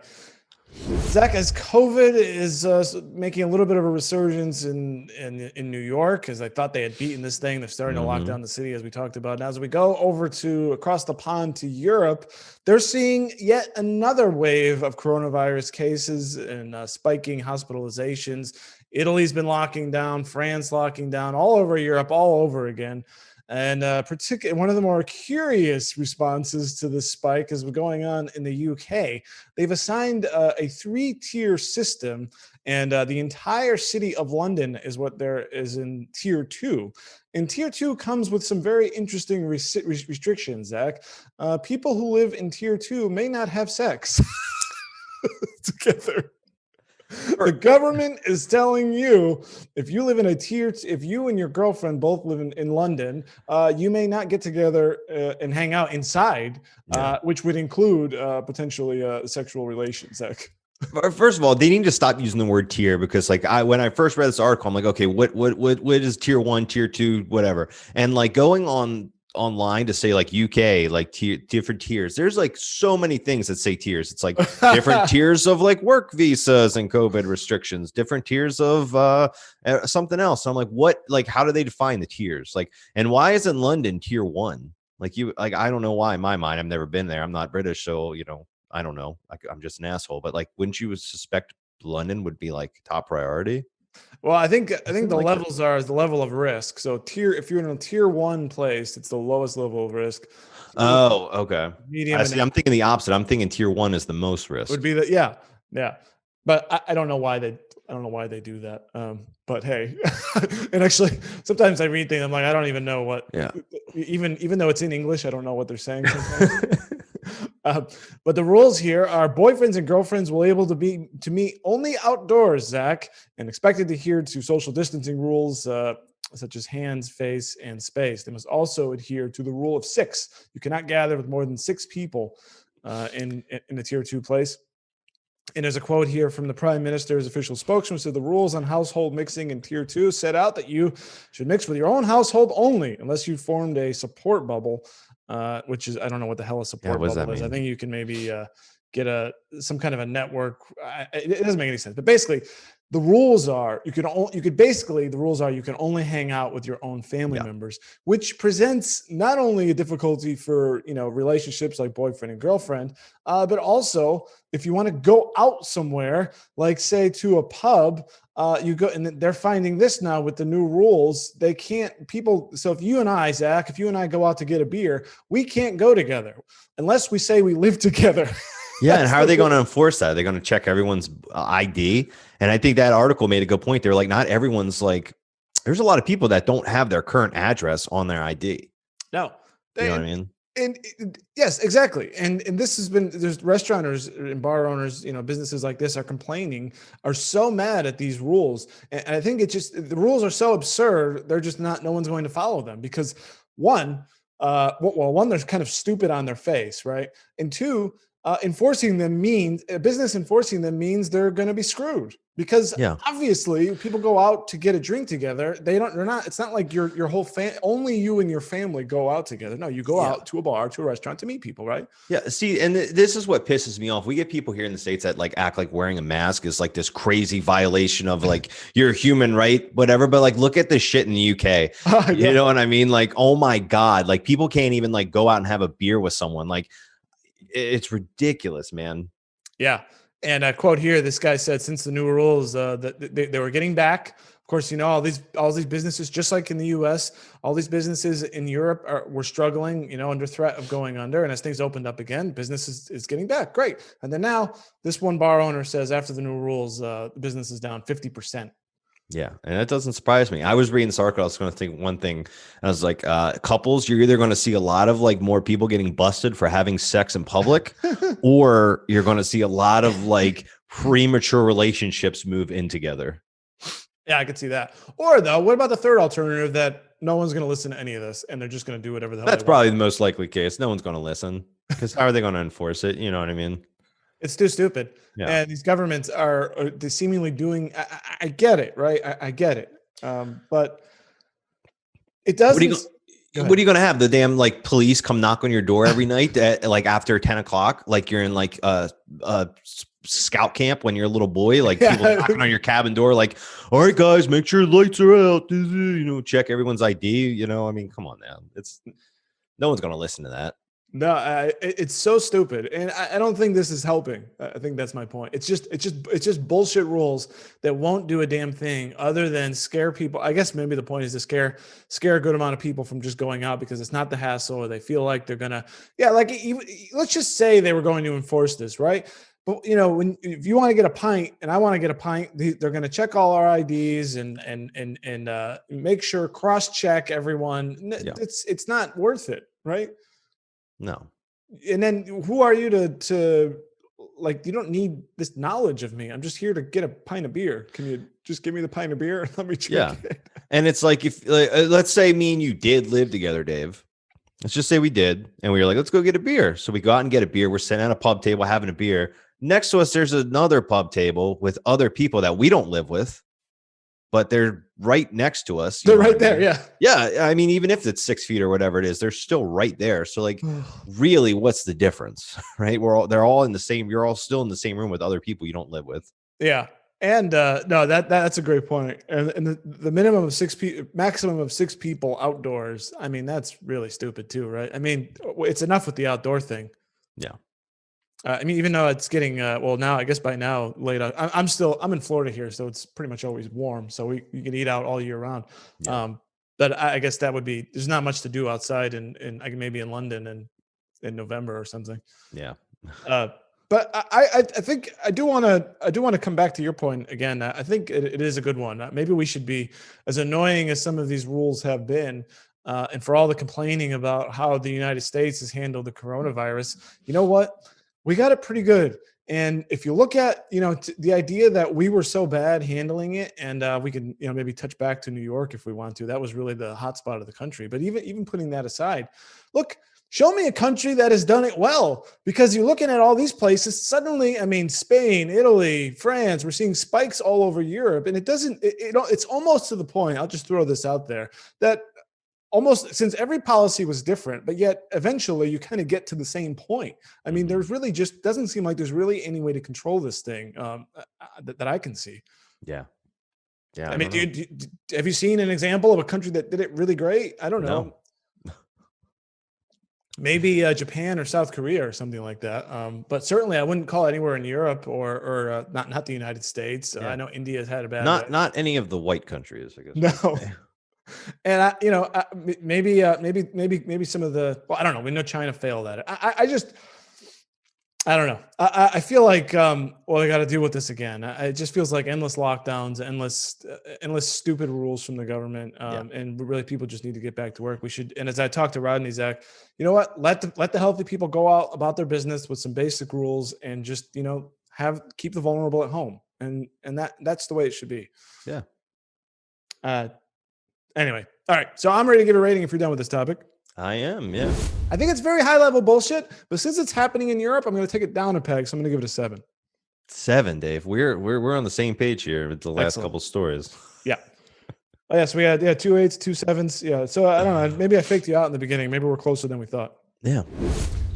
Speaker 1: Zach, as COVID is making a little bit of a resurgence in New York, as I thought they had beaten this thing, they're starting to lock down the city, as we talked about. Now, as we go over to across the pond to Europe, they're seeing yet another wave of coronavirus cases and spiking hospitalizations. Italy's been locking down, France locking down, all over Europe, all over again. And particularly one of the more curious responses to this spike is going on in the UK. They've assigned a 3-tier system, and the entire city of London is what there is in tier 2. And tier 2 comes with some very interesting restrictions, Zach. People who live in tier 2 may not have sex together. The government is telling you if you live in if you and your girlfriend both live in London, you may not get together and hang out inside, which would include potentially sexual relations.
Speaker 2: First of all, they need to stop using the word tier because, like, when I first read this article, I'm like, okay, what is tier 1, tier 2, whatever, and like going online to say like UK, like different tiers. There's like so many things that say tiers. It's like different tiers of like work visas and COVID restrictions, different tiers of something else. So I'm like, what? Like, how do they define the tiers? Like, and why is in London tier 1? Like I don't know why. In my mind, I've never been there. I'm not British, so I don't know. I'm just an asshole. But like, wouldn't you suspect London would be like top priority?
Speaker 1: Well, I think the levels is the level of risk. So if you're in a tier 1 place, it's the lowest level of risk.
Speaker 2: Oh, okay.
Speaker 1: Medium.
Speaker 2: I'm thinking the opposite. I'm thinking tier 1 is the most risk.
Speaker 1: Would be yeah. But I don't know why they do that. But hey, and actually, sometimes I read things. I'm like, I don't even know what.
Speaker 2: Yeah.
Speaker 1: Even though it's in English, I don't know what they're saying sometimes. But the rules here are boyfriends and girlfriends will able to meet only outdoors, Zach, and expected to adhere to social distancing rules such as hands, face, and space. They must also adhere to the rule of 6. You cannot gather with more than 6 people in a tier 2 place. And there's a quote here from the Prime Minister's official spokesman, said the rules on household mixing in Tier 2 set out that you should mix with your own household only, unless you formed a support bubble, which is, I don't know what the hell a support bubble is. I think you can maybe get some kind of a network. It doesn't make any sense. But basically, the rules are you can only hang out with your own family members, which presents not only a difficulty for relationships like boyfriend and girlfriend, but also if you want to go out somewhere, like say to a pub, you go, and they're finding this now with the new rules. They can't So if you and I, Zach, if you and I go out to get a beer, we can't go together unless we say we live together.
Speaker 2: Yeah. And how are they going to enforce that? They're going to check everyone's ID. And I think that article made a good point. They're like, not everyone's like, there's a lot of people that don't have their current address on their ID.
Speaker 1: No.
Speaker 2: You know what I mean?
Speaker 1: And yes, exactly. And this has been, there's restaurateurs and bar owners, businesses like this are so mad at these rules. And I think the rules are so absurd. They're just no one's going to follow them because one, they're kind of stupid on their face. Right. And two, enforcing them means they're going to be screwed because obviously people go out to get a drink together. It's not like your whole only you and your family go out together. No, you go out to a bar, to a restaurant to meet people, right?
Speaker 2: Yeah. See, and this is what pisses me off. We get people here in the States that like act like wearing a mask is like this crazy violation of like your human right, whatever. But like, look at this shit in the UK. You know what I mean? Like, oh my God, like people can't even like go out and have a beer with someone. Like, it's ridiculous, man.
Speaker 1: Yeah. And a quote here, this guy said, since the new rules, that they were getting back. Of course, all these businesses, just like in the US, all these businesses in Europe were struggling, under threat of going under. And as things opened up again, business is getting back. Great. And then now this one bar owner says after the new rules, the business is down 50%.
Speaker 2: Yeah. And that doesn't surprise me. I was reading this article. I was going to think one thing. I was like, couples, you're either going to see a lot of like more people getting busted for having sex in public, or you're going to see a lot of like premature relationships move in together.
Speaker 1: Yeah, I could see that. Or though, what about the third alternative that no one's going to listen to any of this and they're just going to do whatever the hell
Speaker 2: That's probably the most likely case. No one's going to listen because how are they going to enforce it? You know what I mean?
Speaker 1: It's too stupid. Yeah. And these governments are seemingly doing, I get it, right? I get it. But it doesn't.
Speaker 2: What are you going to have? The damn like police come knock on your door every night at like after 10 o'clock, like you're in like a scout camp when you're a little boy, like people knocking on your cabin door, like, all right, guys, make sure lights are out, check everyone's ID. I mean, come on now. No one's going to listen to that.
Speaker 1: No, it's so stupid, and I don't think this is helping. I think that's my point. It's just bullshit rules that won't do a damn thing other than scare people. I guess maybe the point is to scare a good amount of people from just going out because it's not the hassle, or they feel like they're gonna. Yeah, like let's just say they were going to enforce this, right? But if you want to get a pint and I want to get a pint, they're going to check all our IDs and make sure cross-check everyone. Yeah. It's not worth it, right?
Speaker 2: No.
Speaker 1: And then who are you to like, you don't need this knowledge of me. I'm just here to get a pint of beer. Can you just give me the pint of beer and let me check it?
Speaker 2: And it's like, if let's say me and you did live together, Dave, let's just say we did. And we were like, let's go get a beer. So we go out and get a beer. We're sitting at a pub table, having a beer. Next to us, there's another pub table with other people that we don't live with, but they're right next to us.
Speaker 1: They're right there. Yeah.
Speaker 2: Yeah. I mean, even if it's 6 feet or whatever it is, they're still right there. So like, really, what's the difference? Right. They're all in the same, you're all still in the same room with other people you don't live with.
Speaker 1: Yeah. And no, that's a great point. And the minimum of maximum of 6 people outdoors. I mean, that's really stupid too, right? I mean, it's enough with the outdoor thing.
Speaker 2: Yeah.
Speaker 1: I mean, even though it's getting now, I guess by now late. I'm in Florida here, so it's pretty much always warm. So you can eat out all year round. Yeah. But I guess that would be, there's not much to do outside in maybe in London in November or something.
Speaker 2: Yeah.
Speaker 1: But I think I do want to come back to your point again. I think it is a good one. Maybe we should be, as annoying as some of these rules have been, and for all the complaining about how the United States has handled the coronavirus, you know what? We got it pretty good. And if you look at, the idea that we were so bad handling it, and we can, maybe touch back to New York if we want to, that was really the hot spot of the country. But even putting that aside, look, Show me a country that has done it well, because you're looking at all these places. Suddenly, I mean, Spain, Italy, France, we're seeing spikes all over Europe. And it's almost to the point, I'll just throw this out there, that almost, since every policy was different, but yet eventually you kind of get to the same point. I mean, there's really just doesn't seem like there's really any way to control this thing that I can see.
Speaker 2: Yeah. Yeah.
Speaker 1: I mean, have you seen an example of a country that did it really great? I don't know. No. Maybe Japan or South Korea or something like that. But certainly I wouldn't call it anywhere in Europe or not the United States. I know India has had a bad.
Speaker 2: Not any of the white countries, I guess.
Speaker 1: No. And maybe some of the, well, I don't know. We know China failed at it. I don't know. I feel like, I got to deal with this again. It just feels like endless lockdowns, endless stupid rules from the government. And really people just need to get back to work. We should. And as I talked to Rodney, Zach, you know what? Let the healthy people go out about their business with some basic rules, and just, keep the vulnerable at home. And that's the way it should be.
Speaker 2: Yeah.
Speaker 1: Anyway. All right. So I'm ready to give a rating if you're done with this topic.
Speaker 2: I am. Yeah.
Speaker 1: I think it's very high level bullshit, but since it's happening in Europe, I'm going to take it down a peg. So I'm going to give it a 7.
Speaker 2: 7, Dave. We're on the same page here with the last couple stories.
Speaker 1: Yeah. Oh yeah. So we had 2 8s, 2 7s. Yeah. So I don't know. Maybe I faked you out in the beginning. Maybe we're closer than we thought.
Speaker 2: Yeah.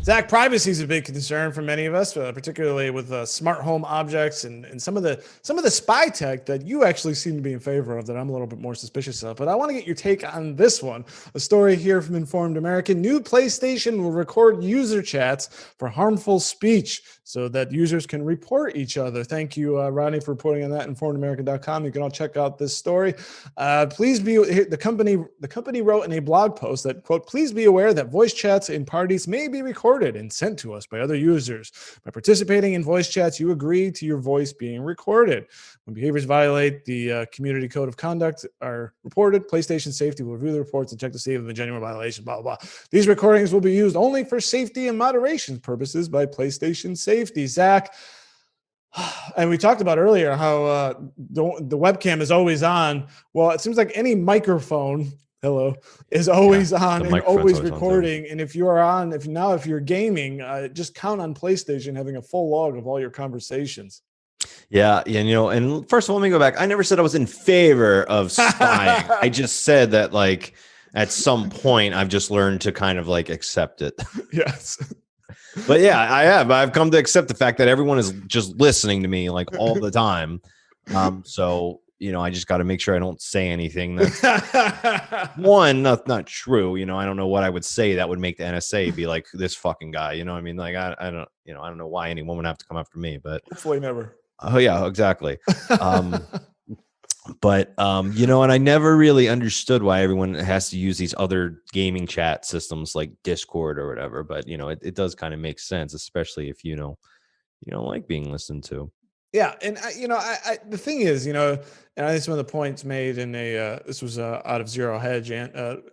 Speaker 1: Zach, privacy is a big concern for many of us, particularly with smart home objects and some of the spy tech that you actually seem to be in favor of, that I'm a little bit more suspicious of. But I want to get your take on this one. A story here from Informed American. New PlayStation will record user chats for harmful speech so that users can report each other. Thank you, Rodney, for reporting on that. InformedAmerican.com. You can all check out this story. The company wrote in a blog post that, quote, "Please be aware that voice chats in parties may be recorded and sent to us by other users. By participating in voice chats, you agree to your voice being recorded. When behaviors violate the community code of conduct are reported, PlayStation Safety will review the reports and check to see if the genuine violation, blah, blah, blah. These recordings will be used only for safety and moderation purposes by PlayStation Safety." Zach, and we talked about earlier how the webcam is always on. Well, it seems like any microphone is always on and always recording. And if you're gaming, just count on PlayStation having a full log of all your conversations.
Speaker 2: Yeah. And first of all, let me go back. I never said I was in favor of spying. I just said that, like, at some point I've just learned to kind of like accept it.
Speaker 1: Yes.
Speaker 2: But yeah, I have. I've come to accept the fact that everyone is just listening to me like all the time. So I just got to make sure I don't say anything that's not true. I don't know what I would say that would make the NSA be like, this fucking guy. I mean, like, I don't know why anyone would have to come after me, but
Speaker 1: hopefully never.
Speaker 2: Oh yeah, exactly. But and I never really understood why everyone has to use these other gaming chat systems like Discord or whatever. But it does kind of make sense, especially if you don't like being listened to.
Speaker 1: Yeah, and the thing is, and I think some of the points made in this was out of Zero Hedge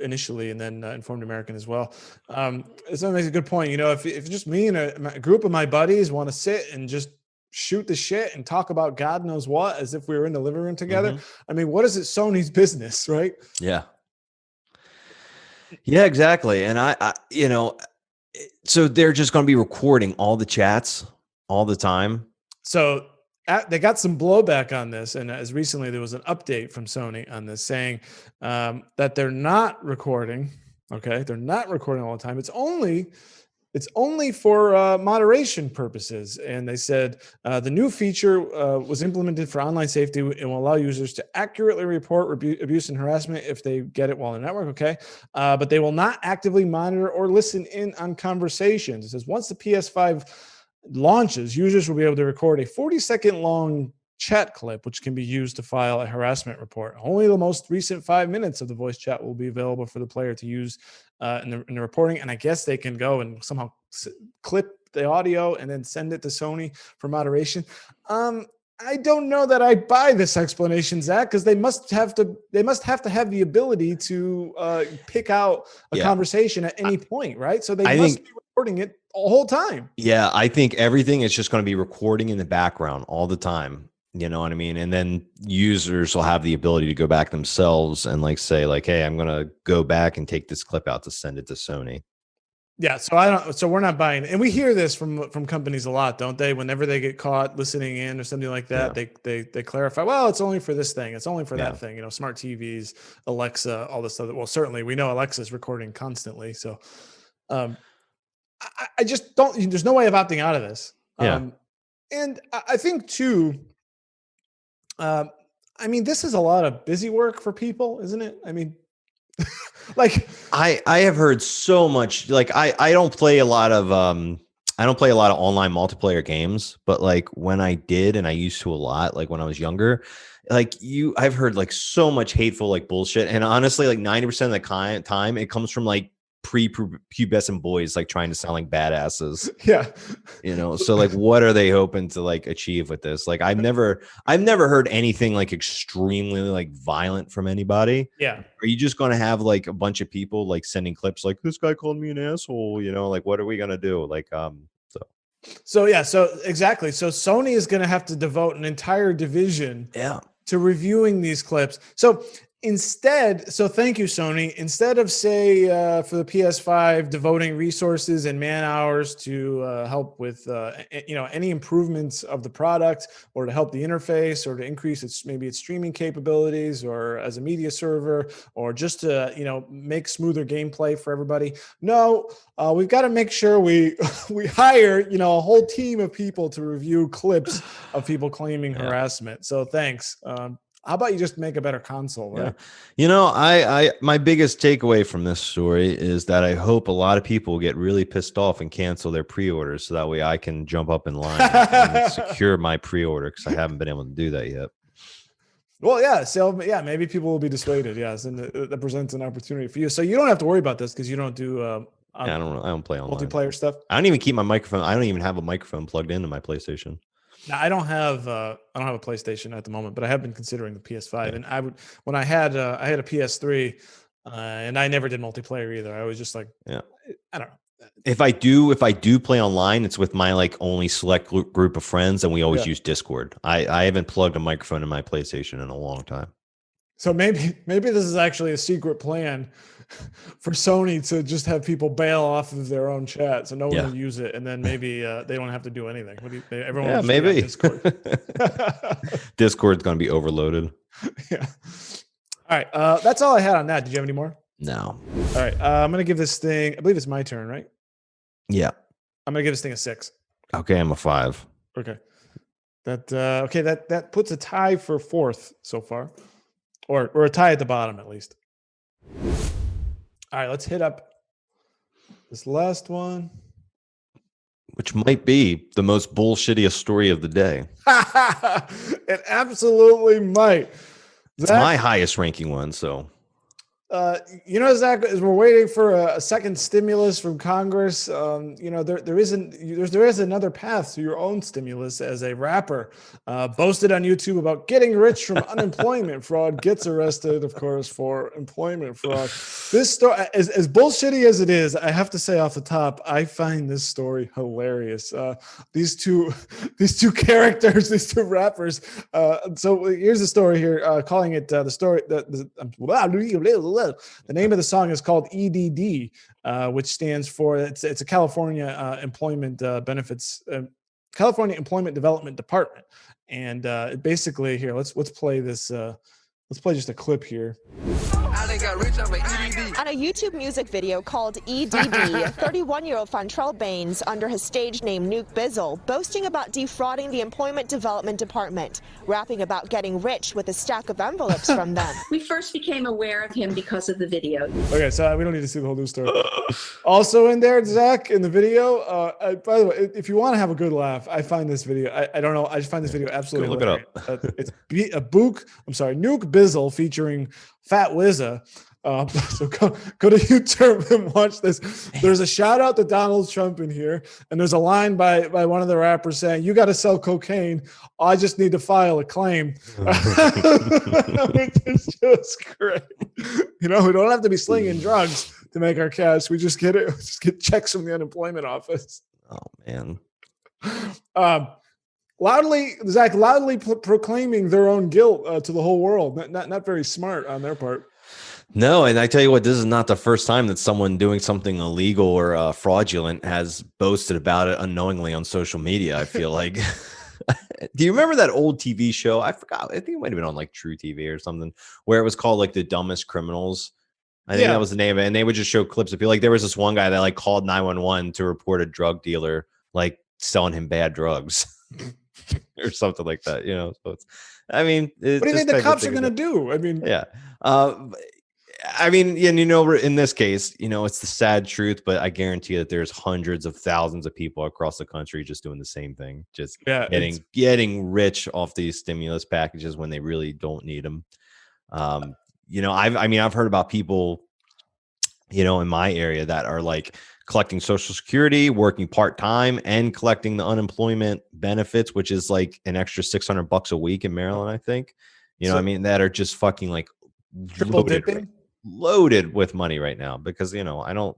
Speaker 1: initially, and then Informed American as well. Someone makes a good point. If just me and a group of my buddies want to sit and just shoot the shit and talk about God knows what, as if we were in the living room together. I mean, what is it Sony's business, right?
Speaker 2: Yeah. Yeah, exactly. And so they're just going to be recording all the chats all the time.
Speaker 1: So they got some blowback on this. And as recently, there was an update from Sony on this saying that they're not recording. Okay. They're not recording all the time. It's only for moderation purposes. And they said the new feature was implemented for online safety and will allow users to accurately report abuse and harassment if they get it while on the network. Okay. But they will not actively monitor or listen in on conversations. It says once the PS5 launches, users will be able to record a 40-second long chat clip, which can be used to file a harassment report. Only the most recent 5 minutes of the voice chat will be available for the player to use in the reporting. And I guess they can go and somehow clip the audio and then send it to Sony for moderation. I don't know that I buy this explanation, Zach, because they must have to have the ability to pick out a conversation at any point, right? So they must be recording it the whole time.
Speaker 2: Yeah, I think everything is just going to be recording in the background all the time. You know what I mean? And then users will have the ability to go back themselves and say, hey, I'm going to go back and take this clip out to send it to Sony.
Speaker 1: Yeah, so I don't. So we're not buying, and we hear this from companies a lot, don't they? Whenever they get caught listening in or something like that, they clarify. Well, it's only for this thing. It's only for that thing. Smart TVs, Alexa, all this stuff. Well, certainly we know Alexa's recording constantly. So, I just don't. There's no way of opting out of this. And I think too. I mean, this is a lot of busy work for people, isn't it? I mean, like
Speaker 2: I have heard so much. Like I don't play a lot of online multiplayer games, but like when I did, and I used to a lot, like when I was younger, I've heard like so much hateful like bullshit, and honestly, like 90% of the time, it comes from like prepubescent boys like trying to sound like badasses.
Speaker 1: Yeah.
Speaker 2: So like what are they hoping to like achieve with this? Like I've never heard anything like extremely like violent from anybody.
Speaker 1: Yeah.
Speaker 2: Are you just going to have like a bunch of people like sending clips like this guy called me an asshole, like what are we going to do? Like
Speaker 1: so exactly. So Sony is going to have to devote an entire division to reviewing these clips. So thank you, Sony. Instead of say for the PS5 devoting resources and man hours to help with any improvements of the product, or to help the interface, or to increase its streaming capabilities, or as a media server, or just to make smoother gameplay for everybody. No, we've got to make sure we hire a whole team of people to review clips of people claiming harassment. So thanks. How about you just make a better console, right?
Speaker 2: I my biggest takeaway from this story is that I hope a lot of people get really pissed off and cancel their pre-orders, so that way I can jump up in line and secure my pre-order, because I haven't been able to do that yet.
Speaker 1: Well, maybe people will be dissuaded. Yes, and that presents an opportunity for you. So you don't have to worry about this because you don't do.
Speaker 2: I don't play online
Speaker 1: multiplayer stuff.
Speaker 2: I don't even keep my microphone. I don't even have a microphone plugged into my PlayStation.
Speaker 1: Now, I don't have a PlayStation at the moment, but I have been considering the PS5. And when I had a PS3, and I never did multiplayer either. I was just like, I don't know.
Speaker 2: If I do play online, it's with my like only select group of friends, and we always use Discord. I haven't plugged a microphone in my PlayStation in a long time.
Speaker 1: So maybe this is actually a secret plan for Sony to just have people bail off of their own chat, so no one will use it, and then maybe they don't have to do anything. Everyone
Speaker 2: maybe
Speaker 1: Discord.
Speaker 2: Discord's going to be overloaded.
Speaker 1: Yeah. All right. That's all I had on that. Did you have any more?
Speaker 2: No.
Speaker 1: All right. I'm going to give this thing, I believe it's my turn, right?
Speaker 2: Yeah.
Speaker 1: I'm going to give this thing a 6.
Speaker 2: Okay. I'm a 5.
Speaker 1: Okay. That puts a tie for 4th so far, or a tie at the bottom at least. All right, let's hit up this last one,
Speaker 2: which might be the most bullshittiest story of the day.
Speaker 1: It absolutely might.
Speaker 2: It's my highest ranking one, so.
Speaker 1: Zach, as we're waiting for a second stimulus from Congress, there is another path to your own stimulus. As a rapper boasted on YouTube about getting rich from unemployment fraud, gets arrested, of course, for employment fraud. This story, as bullshitty as it is, I have to say off the top, I find this story hilarious. These two characters, these two rappers. So here's the story here, calling it the story. The name of the song is called EDD, which stands for it's a California employment benefits, California Employment Development Department, and basically here let's play this. Let's play just a clip here.
Speaker 3: On a YouTube music video called EDD, 31-year-old Fontrell Baines, under his stage name Nuke Bizzle, boasting about defrauding the Employment Development Department, rapping about getting rich with a stack of envelopes from them.
Speaker 4: We first became aware of him because of the video.
Speaker 1: Okay, so we don't need to see the whole news story. Also in there, Zach, in the video, by the way, if you want to have a good laugh, I find this video, I don't know, I just find this video absolutely hilarious. Look it up. It's Nuke Bizzle featuring Fat Wizza. So go to YouTube and watch this. There's a shout out to Donald Trump in here, and there's a line by one of the rappers saying, "You got to sell cocaine. I just need to file a claim." It's just great. We don't have to be slinging drugs to make our cash. We just get it. Just get checks from the unemployment office.
Speaker 2: Oh man.
Speaker 1: Loudly proclaiming their own guilt to the whole world. Not very smart on their part.
Speaker 2: No, and I tell you what, this is not the first time that someone doing something illegal or fraudulent has boasted about it unknowingly on social media. I feel like. Do you remember that old TV show? I forgot. I think it might have been on like True TV or something, where it was called like The Dumbest Criminals. I think that was the name of it. And they would just show clips of people. Like there was this one guy that like called 911 to report a drug dealer like selling him bad drugs or something like that. You know, so it's. I mean,
Speaker 1: what do you think the cops are going to do? I mean,
Speaker 2: yeah. I mean, and you know, in this case, you know, it's the sad truth, but I guarantee that there's hundreds of thousands of people across the country just doing the same thing, just getting rich off these stimulus packages when they really don't need them. You know, I've heard about people, you know, in my area that are like collecting Social Security, working part-time, and collecting the unemployment benefits, which is like an extra $600 a week in Maryland, I think. You know, I mean, that are just fucking like
Speaker 1: triple dipping.
Speaker 2: Loaded with money right now because, you know, I don't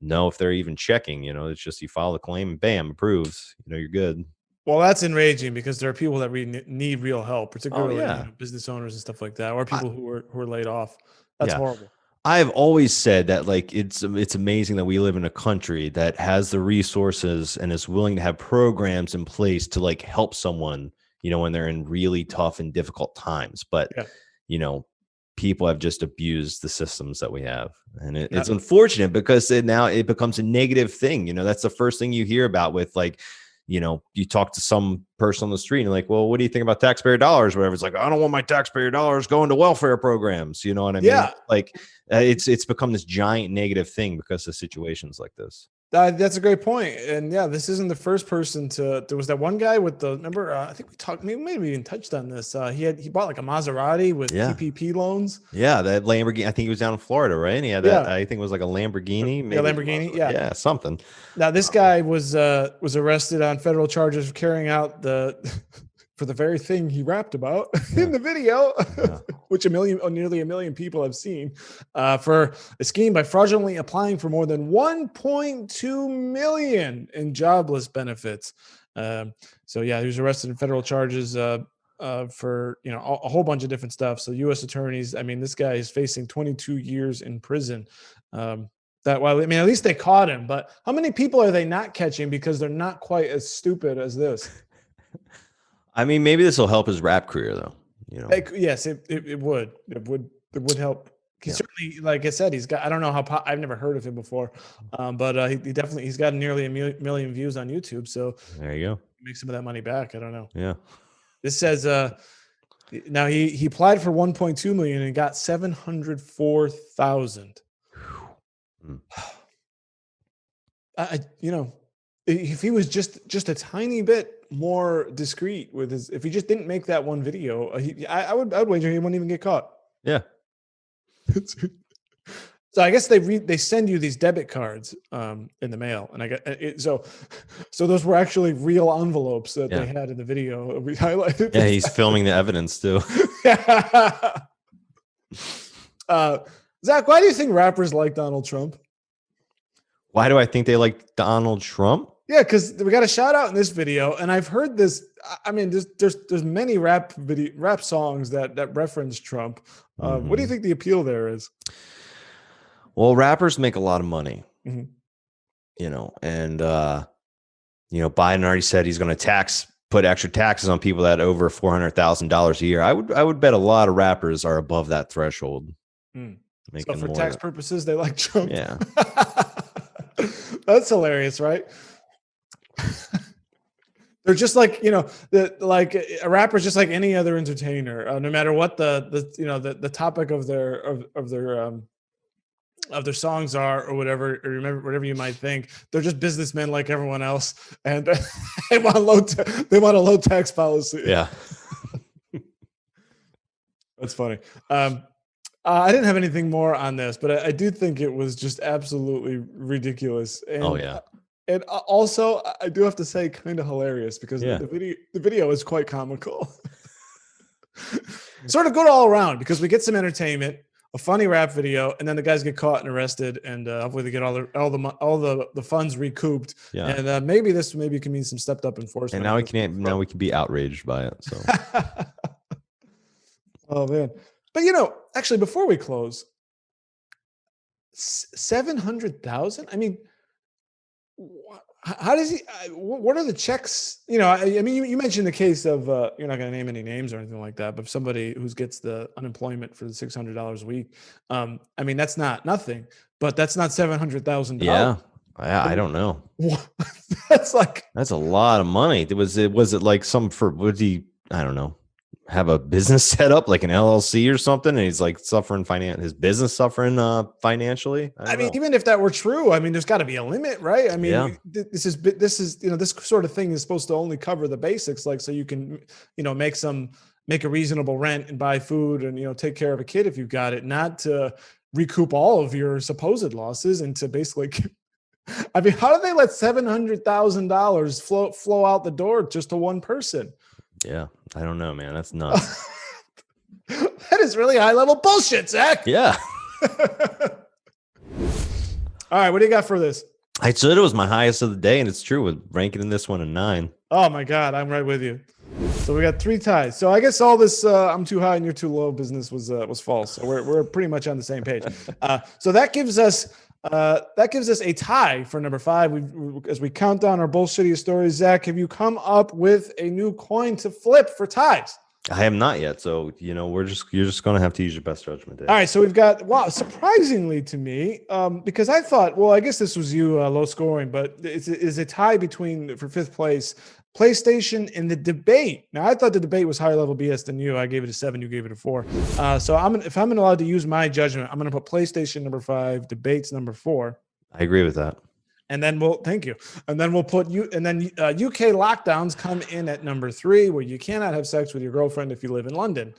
Speaker 2: know if they're even checking, you know, it's just you file the claim and bam, approves, you know, you're good.
Speaker 1: Well, that's enraging because there are people that need real help, particularly you know, business owners and stuff like that, or people who are laid off. That's horrible.
Speaker 2: I've always said that like it's amazing that we live in a country that has the resources and is willing to have programs in place to like help someone, you know, when they're in really tough and difficult times. But you know, people have just abused the systems that we have, and it's unfortunate because now it becomes a negative thing. You know, that's the first thing you hear about with like, you know, you talk to some person on the street and you're like, well, what do you think about taxpayer dollars? Whatever. It's like, I don't want my taxpayer dollars going to welfare programs. You know what I mean?
Speaker 1: Yeah.
Speaker 2: Like it's become this giant negative thing because of situations like this.
Speaker 1: That's a great point. And yeah, this isn't the first person there was that one guy with the, remember, I think we talked, maybe we even touched on this. He bought like a Maserati with PPP loans.
Speaker 2: Yeah. That Lamborghini, I think he was down in Florida, right? And he had that, I think it was like a Lamborghini. Maybe
Speaker 1: Lamborghini.
Speaker 2: Yeah. Something.
Speaker 1: Now this guy was arrested on federal charges for carrying out for the very thing he rapped about in the video, which nearly a million people have seen, for a scheme by fraudulently applying for more than 1.2 million in jobless benefits. So yeah, he was arrested in federal charges for, you know, a whole bunch of different stuff. So U.S. attorneys, I mean, this guy is facing 22 years in prison. I mean, at least they caught him, but how many people are they not catching because they're not quite as stupid as this?
Speaker 2: I mean, maybe this will help his rap career, though. You know,
Speaker 1: yes, it would. It would help. He certainly, like I said, he's got. I don't know how. I've never heard of him before, but he's got nearly a million views on YouTube. So
Speaker 2: there you go.
Speaker 1: Make some of that money back. I don't know.
Speaker 2: Yeah.
Speaker 1: This says now he applied for 1.2 million and got 704,000. You know, if he was just a tiny bit more discreet with if he just didn't make that one video, I would wager he wouldn't even get caught.
Speaker 2: Yeah.
Speaker 1: So I guess they send you these debit cards in the mail, and I got it. So those were actually real envelopes that they had in the video. We highlighted.
Speaker 2: Yeah, he's filming the evidence too.
Speaker 1: Zach, why do you think rappers like Donald Trump?
Speaker 2: Why do I think they like Donald Trump?
Speaker 1: Yeah, because we got a shout out in this video, and I've heard this. I mean, there's many rap songs that reference Trump. What do you think the appeal there is?
Speaker 2: Well, rappers make a lot of money, you know, and you know, Biden already said he's going to put extra taxes on people that over $400,000 a year. I would bet a lot of rappers are above that threshold.
Speaker 1: So for tax purposes, they like Trump.
Speaker 2: Yeah.
Speaker 1: That's hilarious, right? They're just like, you know, like a rapper's just like any other entertainer, no matter what the topic of their songs are or whatever, or remember whatever you might think. They're just businessmen like everyone else, and they want a low tax policy.
Speaker 2: Yeah.
Speaker 1: That's funny. I didn't have anything more on this, but I do think it was just absolutely ridiculous. And, and also, I do have to say, kind of hilarious because the video is quite comical. Sort of good all around because we get some entertainment, a funny rap video, and then the guys get caught and arrested, and hopefully they get all the funds recouped. Yeah. And maybe can mean some stepped up enforcement.
Speaker 2: And now we can be outraged by it. So.
Speaker 1: Oh man. But, you know, actually, before we close, 700,000. I mean, how does he? What are the checks? You know, I mean, you mentioned the case of you're not going to name any names or anything like that, but somebody who gets the unemployment for the $600 a week. I mean, that's not nothing, but that's not $700,000.
Speaker 2: Yeah, I don't know.
Speaker 1: That's
Speaker 2: a lot of money. Was it like would he? I don't know. Have a business set up like an LLC or something, and he's like suffering his business suffering financially.
Speaker 1: I mean, even if that were true, I mean, there's got to be a limit, right? I mean, this is this sort of thing is supposed to only cover the basics, like so you can make a reasonable rent and buy food and take care of a kid if you've got it, not to recoup all of your supposed losses and to basically. I mean, how do they let $700,000 flow out the door just to one person?
Speaker 2: Yeah, I don't know, man. That's nuts.
Speaker 1: That is really high level bullshit, Zach.
Speaker 2: Yeah.
Speaker 1: All right, what do you got for this?
Speaker 2: I said it was my highest of the day, and it's true with ranking in this one a 9.
Speaker 1: Oh my God, I'm right with you. So we got 3 ties. So I guess all this I'm too high and you're too low business was false. So we're pretty much on the same page. So that gives us a tie for number 5. As we count down our bullshitty stories, Zach, have you come up with a new coin to flip for ties?
Speaker 2: I have not yet. So, you're just going to have to use your best judgment, Dave.
Speaker 1: All right. So we've got, surprisingly to me, because I thought, well, I guess this was you low scoring, but it's a tie between, for 5th place, PlayStation and the debate. Now, I thought the debate was higher level BS than you. I gave it a 7. You gave it a 4. So if I'm allowed to use my judgment, I'm going to put PlayStation number 5, debates number 4.
Speaker 2: I agree with that.
Speaker 1: And then thank you. And then we'll put UK lockdowns come in at number 3, where you cannot have sex with your girlfriend if you live in London.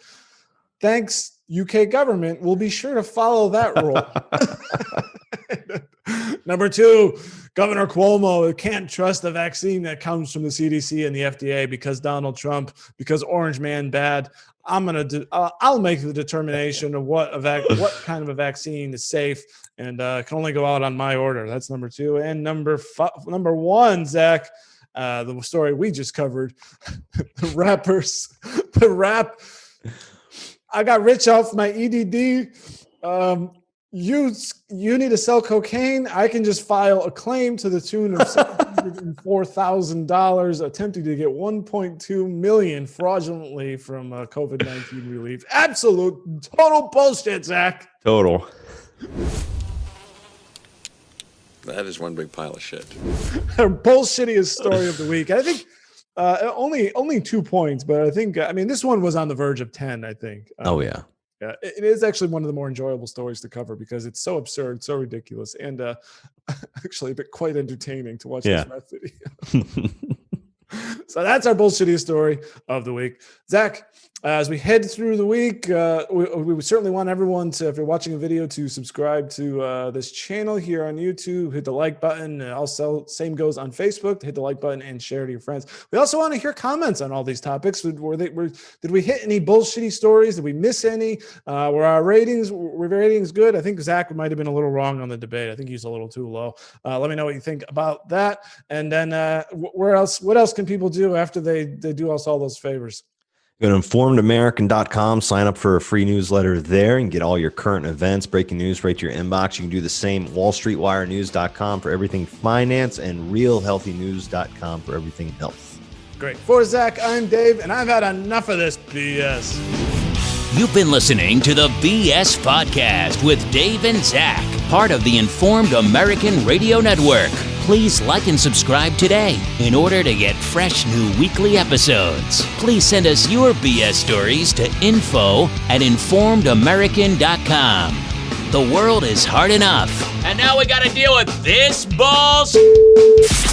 Speaker 1: Thanks, UK government. We'll be sure to follow that rule. Number 2, Governor Cuomo can't trust the vaccine that comes from the CDC and the FDA because Donald Trump, because Orange Man bad. I'll make the determination of what kind of a vaccine is safe and can only go out on my order. That's number 2. And number 1, Zach, the story we just covered, the rap. I got rich off my EDD. You need to sell cocaine. I can just file a claim to the tune of $704,000, attempting to get $1.2 million fraudulently from COVID-19 relief. Absolute total bullshit, Zach.
Speaker 2: Total.
Speaker 5: That is one big pile of shit.
Speaker 1: Our bullshittiest story of the week. I think only 2 points, but I think this one was on the verge of 10. I think.
Speaker 2: Oh yeah.
Speaker 1: Yeah, it is actually one of the more enjoyable stories to cover because it's so absurd, so ridiculous, and actually quite entertaining to watch this math video. So that's our bullshittiest story of the week. Zach, as we head through the week, we certainly want everyone to, if you're watching a video, to subscribe to this channel here on YouTube, hit the like button. Also, same goes on Facebook, hit the like button and share to your friends. We also want to hear comments on all these topics. Did we hit any bullshitty stories? Did we miss any? Were our ratings good? I think Zach might have been a little wrong on the debate. I think he's a little too low. Let me know what you think about that. And then what else can people do after they do us all those favors?
Speaker 2: Go to informedamerican.com, sign up for a free newsletter there and get all your current events, breaking news right to your inbox. You can do the same, wallstreetwirenews.com for everything finance and realhealthynews.com for everything health.
Speaker 1: Great. For Zach, I'm Dave, and I've had enough of this BS.
Speaker 6: You've been listening to the BS Podcast with Dave and Zach, part of the Informed American Radio Network. Please like and subscribe today in order to get fresh new weekly episodes. Please send us your BS stories to info@informedamerican.com. The world is hard enough, and now we gotta deal with this bullshit.